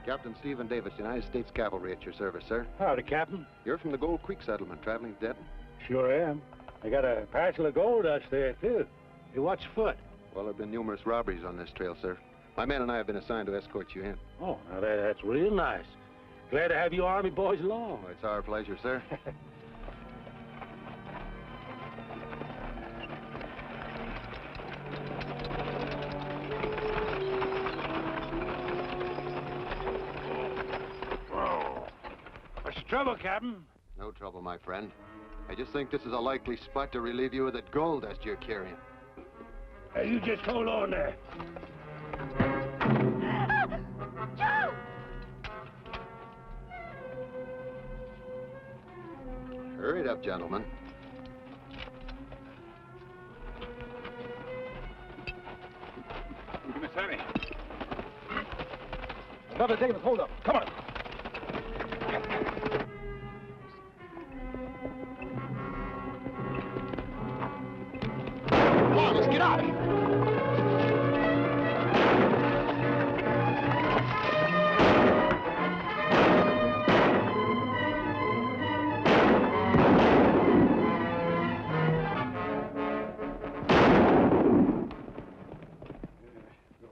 Captain Stephen Davis, United States Cavalry at your service, sir. Howdy, Captain. You're from the Gold Creek settlement, traveling to Denton? Sure am. I got a parcel of gold dust there, too. Hey, what's foot? Well, there have been numerous robberies on this trail, sir. My men and I have been assigned to escort you in. Oh, now that's real nice. Glad to have you Army boys along. Oh, it's our pleasure, sir. What's the trouble, Captain? No trouble, my friend. I just think this is a likely spot to relieve you of that gold dust you're carrying. Hey, you just hold on there. Joe! Hurry it up, gentlemen. Miss Harry. Brother Davis, hold up. Come on. Come on, let's get out of here.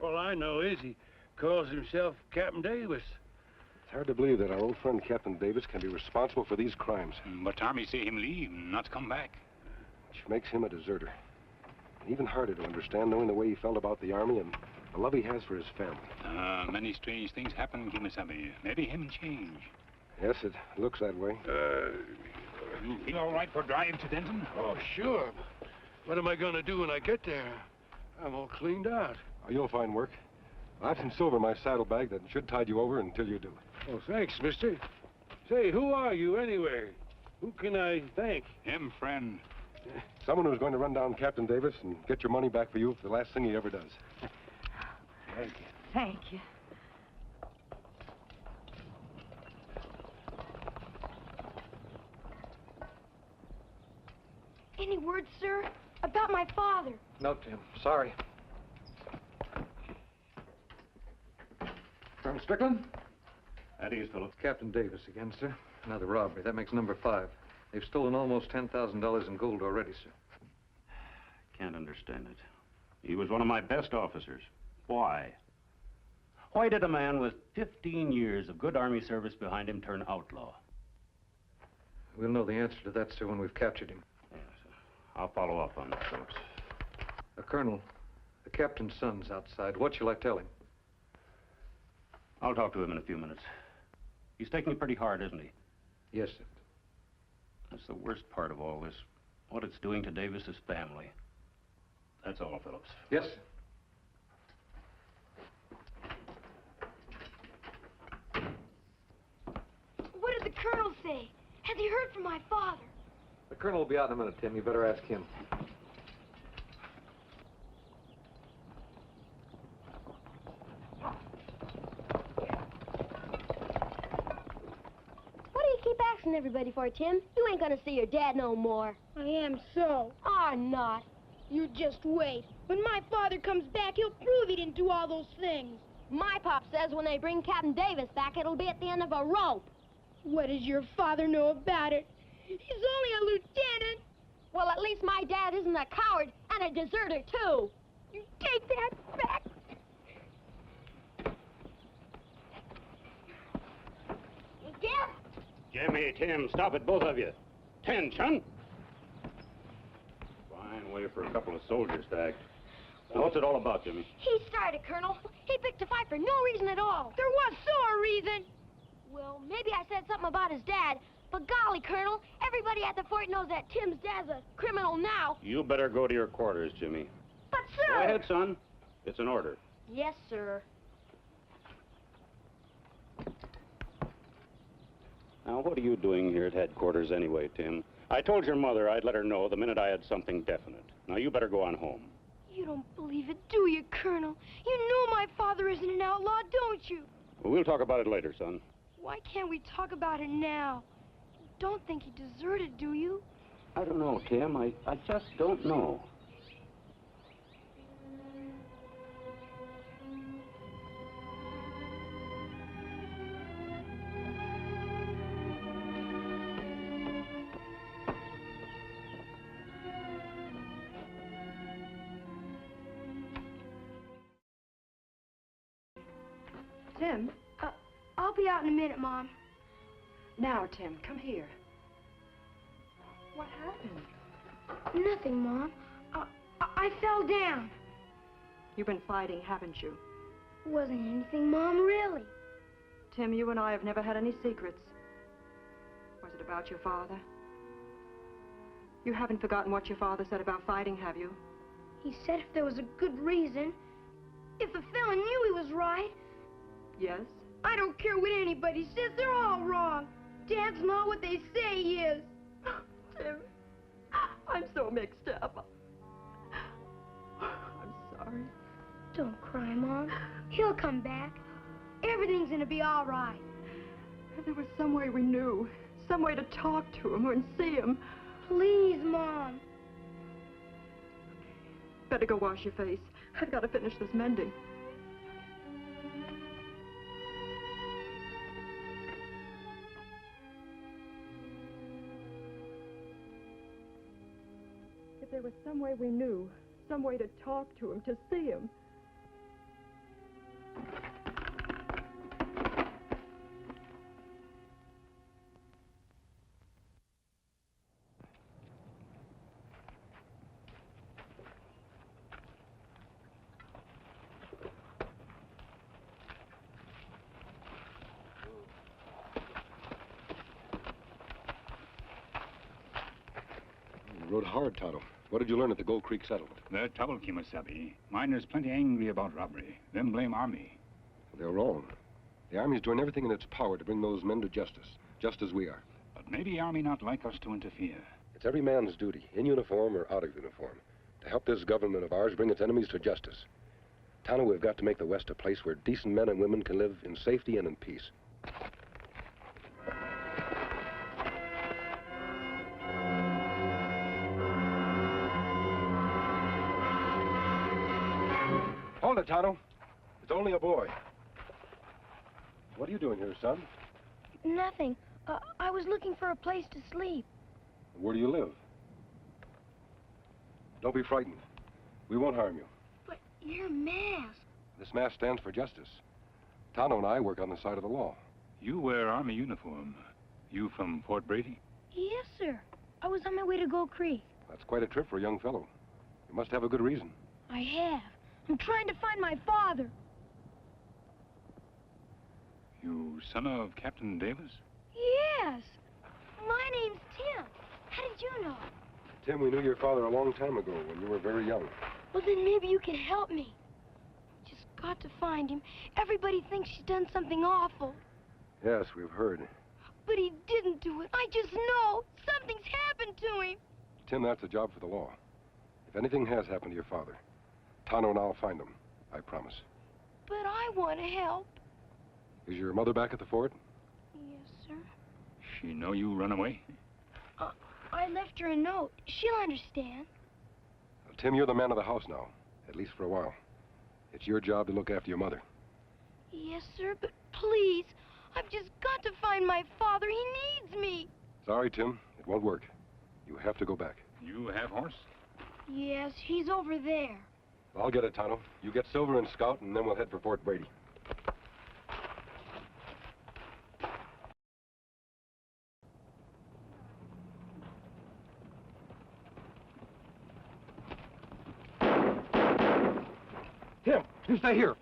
All I know is he calls himself Captain Davis. It's hard to believe that our old friend Captain Davis can be responsible for these crimes. But Army say him leave, not come back. Which makes him a deserter. Even harder to understand, knowing the way he felt about the Army and the love he has for his family. Many strange things happen, Kemo Sabe. Maybe him change. Yes, it looks that way. You feel all right for drive to Denton? Oh, sure. What am I going to do when I get there? I'm all cleaned out. Oh, you'll find work. I've some silver in my saddlebag that should tide you over until you do. Oh, thanks, mister. Say, who are you anyway? Who can I thank? Him, friend. Someone who's going to run down Captain Davis and get your money back for you for the last thing he ever does. Thank you. Thank you. Any word, sir, about my father? No, Tim. Sorry. Colonel Strickland? That is, Philip. Captain Davis again, sir. Another robbery. That makes number 5. They've stolen almost $10,000 in gold already, sir. Can't understand it. He was one of my best officers. Why? Why did a man with 15 years of good Army service behind him turn outlaw? We'll know the answer to that, sir, when we've captured him. Yes, I'll follow up on that, Phillips. Colonel, the captain's son's outside. What shall I tell him? I'll talk to him in a few minutes. He's taking it pretty hard, isn't he? Yes, sir. That's the worst part of all this. What it's doing to Davis's family. That's all, Phillips. Yes, sir. What did the colonel say? Has he heard from my father? The colonel will be out in a minute, Tim. You better ask him. Everybody for Tim. You ain't gonna see your dad no more. I am so. Are not. You just wait. When my father comes back, he'll prove he didn't do all those things. My pop says when they bring Captain Davis back, it'll be at the end of a rope. What does your father know about it? He's only a lieutenant. Well, at least my dad isn't a coward and a deserter, too. You take that back. Jeff? Jimmy, Tim, stop it, both of you. Attention! Fine way for a couple of soldiers to act. Now, what's it all about, Jimmy? He started, Colonel. He picked a fight for no reason at all. There was so a reason. Well, maybe I said something about his dad, but golly, Colonel, everybody at the fort knows that Tim's dad's a criminal now. You better go to your quarters, Jimmy. But, sir... Go ahead, son. It's an order. Yes, sir. Now, what are you doing here at headquarters anyway, Tim? I told your mother I'd let her know the minute I had something definite. Now, you better go on home. You don't believe it, do you, Colonel? You know my father isn't an outlaw, don't you? Well, we'll talk about it later, son. Why can't we talk about it now? You don't think he deserted, do you? I don't know, Tim. I just don't know. Tim? I'll be out in a minute, Mom. Now, Tim, come here. What happened? Nothing, Mom. I fell down. You've been fighting, haven't you? Wasn't anything, Mom, really. Tim, you and I have never had any secrets. Was it about your father? You haven't forgotten what your father said about fighting, have you? He said if there was a good reason, if the fella knew he was right. Yes? I don't care what anybody says, they're all wrong. Dad's not what they say he is. Tim, I'm so mixed up. I'm sorry. Don't cry, Mom. He'll come back. Everything's gonna be all right. If there was some way we knew, some way to talk to him or see him. Please, Mom. Better go wash your face. I've got to finish this mending. If there was some way we knew, some way to talk to him, to see him. You rode hard, Tonto. What did you learn at the Gold Creek settlement? The trouble, Kemo Sabe. Miners plenty angry about robbery. Them blame Army. They're wrong. The Army's doing everything in its power to bring those men to justice, just as we are. But maybe Army not like us to interfere. It's every man's duty, in uniform or out of uniform, to help this government of ours bring its enemies to justice. Tonto, we've got to make the West a place where decent men and women can live in safety and in peace. Hold it, Tonto. It's only a boy. What are you doing here, son? Nothing. I was looking for a place to sleep. Where do you live? Don't be frightened. We won't harm you. But your mask. This mask stands for justice. Tonto and I work on the side of the law. You wear Army uniform. You from Fort Brady? Yes, sir. I was on my way to Gold Creek. That's quite a trip for a young fellow. You must have a good reason. I have. I'm trying to find my father. You son of Captain Davis? Yes. My name's Tim. How did you know? Tim, we knew your father a long time ago when you were very young. Well, then maybe you can help me. Just got to find him. Everybody thinks he's done something awful. Yes, we've heard. But he didn't do it. I just know something's happened to him. Tim, that's a job for the law. If anything has happened to your father, Tonto and I'll find him. I promise. But I want to help. Is your mother back at the fort? Yes, sir. She know you run away? I left her a note. She'll understand. Well, Tim, you're the man of the house now, at least for a while. It's your job to look after your mother. Yes, sir, but please, I've just got to find my father. He needs me. Sorry, Tim. It won't work. You have to go back. You have horse? Yes, he's over there. I'll get it, Tonto. You get Silver and Scout, and then we'll head for Fort Brady. Tim, you stay here.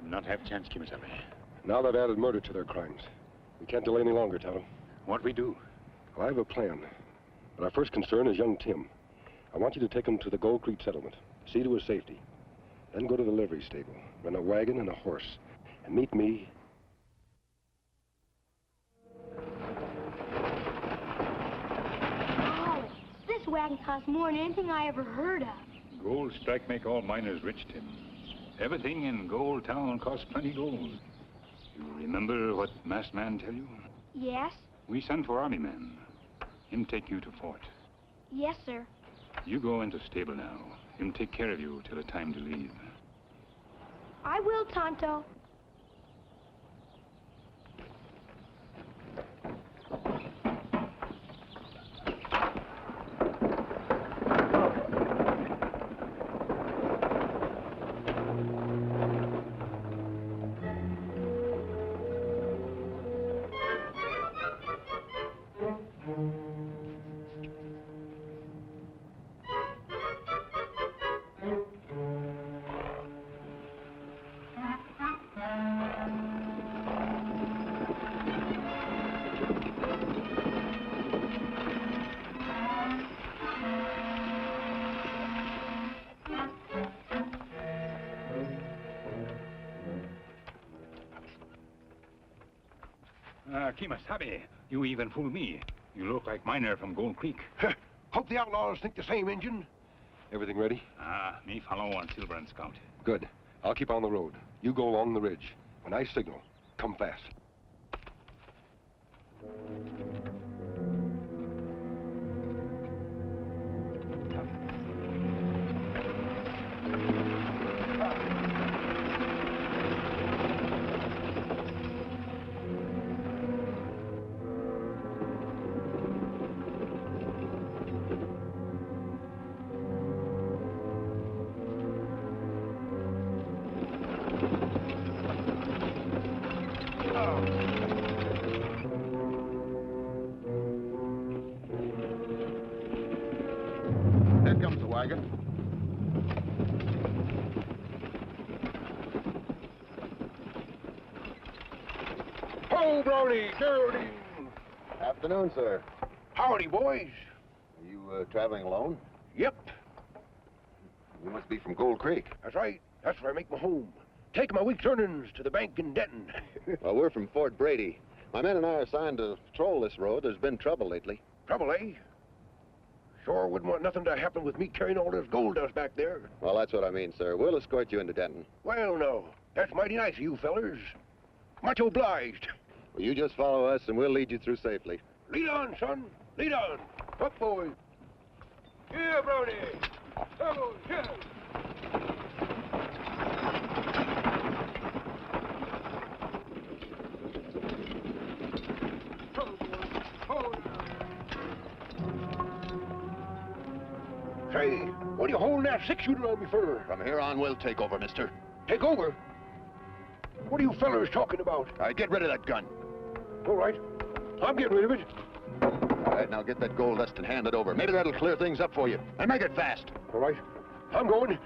Not have chance, Kemo Sabe. Now they've added murder to their crimes. We can't delay any longer, Tonto. What we do? Well, I have a plan. But our first concern is young Tim. I want you to take him to the Gold Creek settlement, see to his safety. Then go to the livery stable, rent a wagon and a horse, and meet me wagon costs more than anything I ever heard of. Gold strike make all miners rich, Tim. Everything in Gold Town costs plenty gold. You remember what masked man tell you? Yes? We send for army men. Him take you to fort. Yes, sir. You go into stable now. Him take care of you till the time to leave. I will, Tonto. Kemo Sabe, you even fool me. You look like miner from Gold Creek. Hope the outlaws think the same, Injun. Everything ready? Me follow on Silver and Scout. Good. I'll keep on the road. You go along the ridge. When I signal, come fast. There comes the wagon. Ho, Brownie, Geraldine. Afternoon, sir. Howdy, boys. Are you traveling alone? Yep, You must be from Gold Creek. that's right. That's where I make my home. Take my week's earnings to the bank in Denton. Well, we're from Fort Brady. My men and I are assigned to patrol this road. There's been trouble lately. Trouble, eh? Sure wouldn't want nothing to happen with me carrying all this gold dust back there. Well, that's what I mean, sir. We'll escort you into Denton. Well, no. That's mighty nice of you fellers. Much obliged. Well, you just follow us, and we'll lead you through safely. Lead on, son. Lead on. Up, boys. Here, Brownie. Oh, here. Say, what are you holding that six-shooter on me for? From here on, we'll take over, mister. Take over? What are you fellers talking about? Get rid of that gun. All right. I'm getting rid of it. All right, now get that gold dust and hand it over. Maybe that'll clear things up for you. And make it fast. All right. I'm going.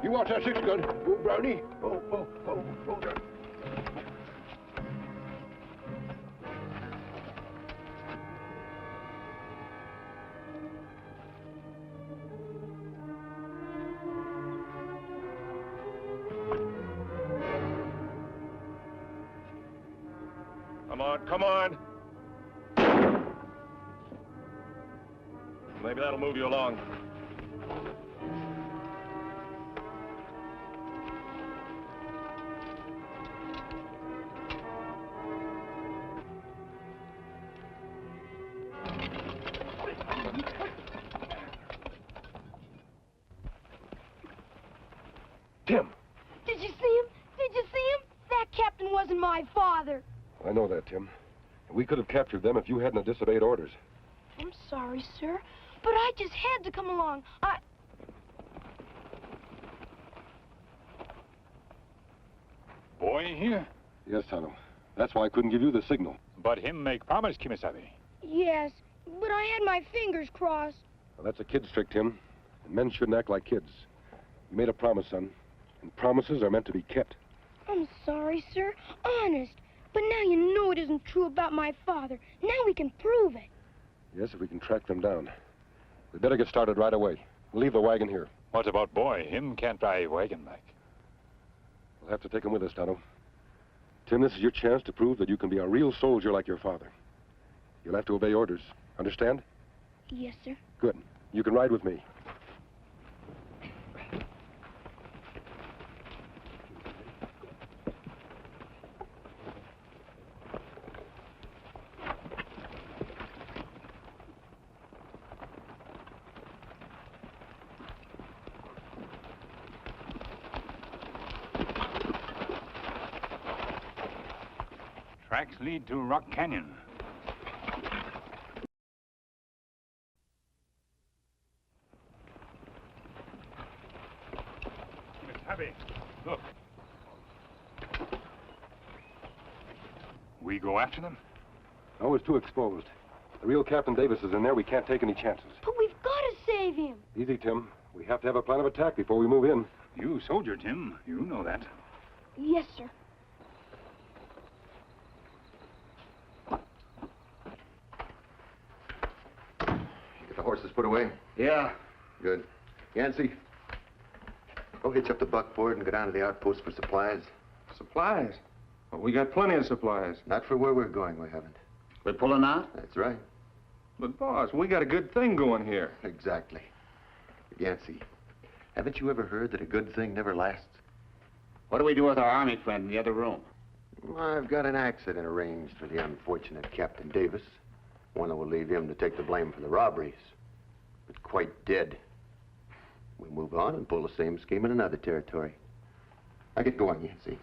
You watch that six-gun. Oh, Brownie. Oh, there. Come on. Maybe that'll move you along. Tim. Did you see him? Did you see him? That captain wasn't my father. I know that, Tim. We could have captured them if you hadn't disobeyed orders. I'm sorry, sir, but I just had to come along. Boy here? Yes, Tonto. That's why I couldn't give you the signal. But him make promise, Kemo Sabe. Yes, but I had my fingers crossed. Well, that's a kid's trick, Tim. And men shouldn't act like kids. You made a promise, son. And promises are meant to be kept. I'm sorry, sir. Honest. But now you know it isn't true about my father. Now we can prove it. Yes, if we can track them down. We'd better get started right away. We'll leave the wagon here. What about boy? Him can't drive wagon back. We'll have to take him with us, Tonto. Tim, this is your chance to prove that you can be a real soldier like your father. You'll have to obey orders. Understand? Yes, sir. Good. You can ride with me. Tracks lead to Rock Canyon. Miss Sabe, look. We go after them? No, it's too exposed. The real Captain Davis is in there. We can't take any chances. But we've got to save him. Easy, Tim. We have to have a plan of attack before we move in. You soldier, Tim. You know that. Yes, sir. The horses put away? Yeah. Good. Yancey, go hitch up the buckboard and go down to the outpost for supplies. Supplies? Well, we got plenty of supplies. Not for where we're going, we haven't. We're pulling out? That's right. But, boss, we got a good thing going here. Exactly. Yancey, haven't you ever heard that a good thing never lasts? What do we do with our army friend in the other room? Well, I've got an accident arranged for the unfortunate Captain Davis. One that will leave him to take the blame for the robberies. But quite dead. We move on and pull the same scheme in another territory. Now get going, Yancey.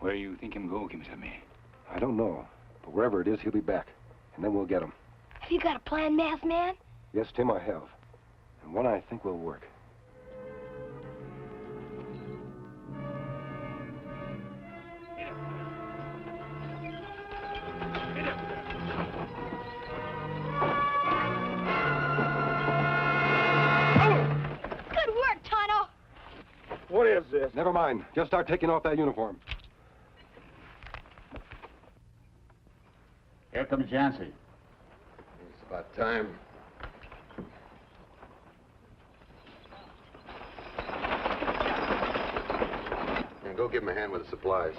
Where you think him go, Kemo Sabe? I don't know. But wherever it is, he'll be back. And then we'll get him. Have you got a plan, masked man? Yes, Tim, I have. And one I think will work. Good work, Tonto. What is this? Never mind. Just start taking off that uniform. Here comes Yancey. It's about time. And go give him a hand with the supplies.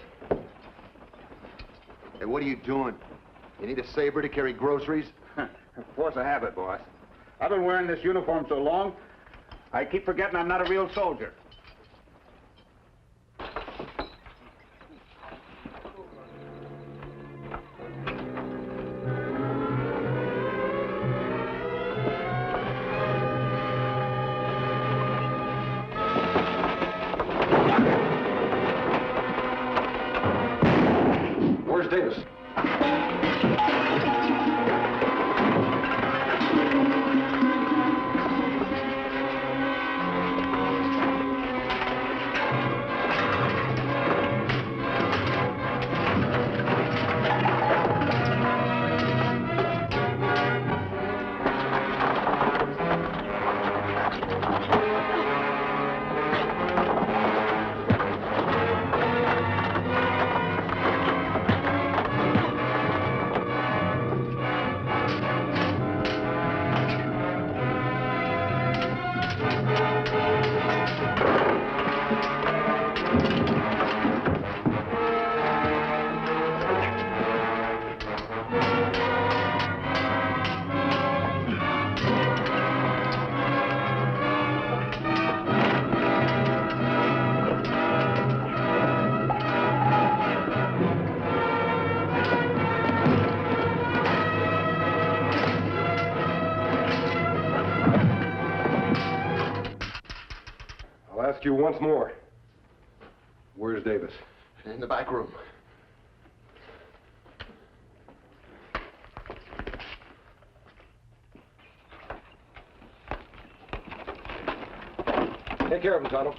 Hey, what are you doing? You need a saber to carry groceries? Force of habit, boss. I've been wearing this uniform so long, I keep forgetting I'm not a real soldier. Where's Davis? I'll ask you once more. Where's Davis? In the back room. Take care of him, Tonto.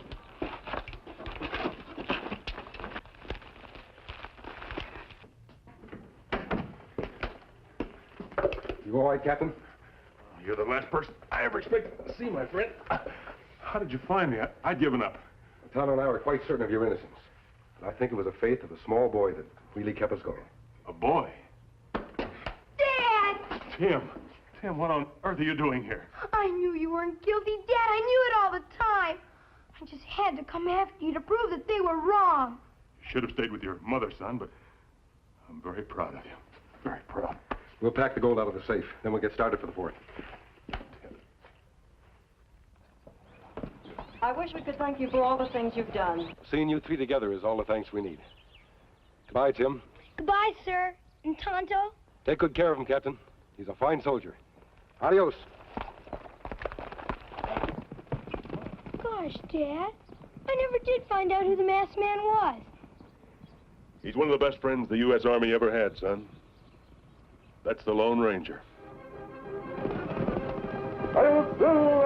You all right, Captain? You're the last person I ever expected to see, my friend. How did you find me? I'd given up. Tonto and I were quite certain of your innocence. But I think it was the faith of a small boy that really kept us going. A boy? Dad! Tim, what on earth are you doing here? I knew you weren't guilty, Dad. I knew it all the time. I just had to come after you to prove that they were wrong. You should have stayed with your mother, son, but I'm very proud of you. Very proud. We'll pack the gold out of the safe. Then we'll get started for the fort. I wish we could thank you for all the things you've done. Seeing you three together is all the thanks we need. Goodbye, Tim. Goodbye, sir. And Tonto? Take good care of him, Captain. He's a fine soldier. Adios. Gosh, Dad. I never did find out who the masked man was. He's one of the best friends the U.S. Army ever had, son. That's the Lone Ranger. Adios.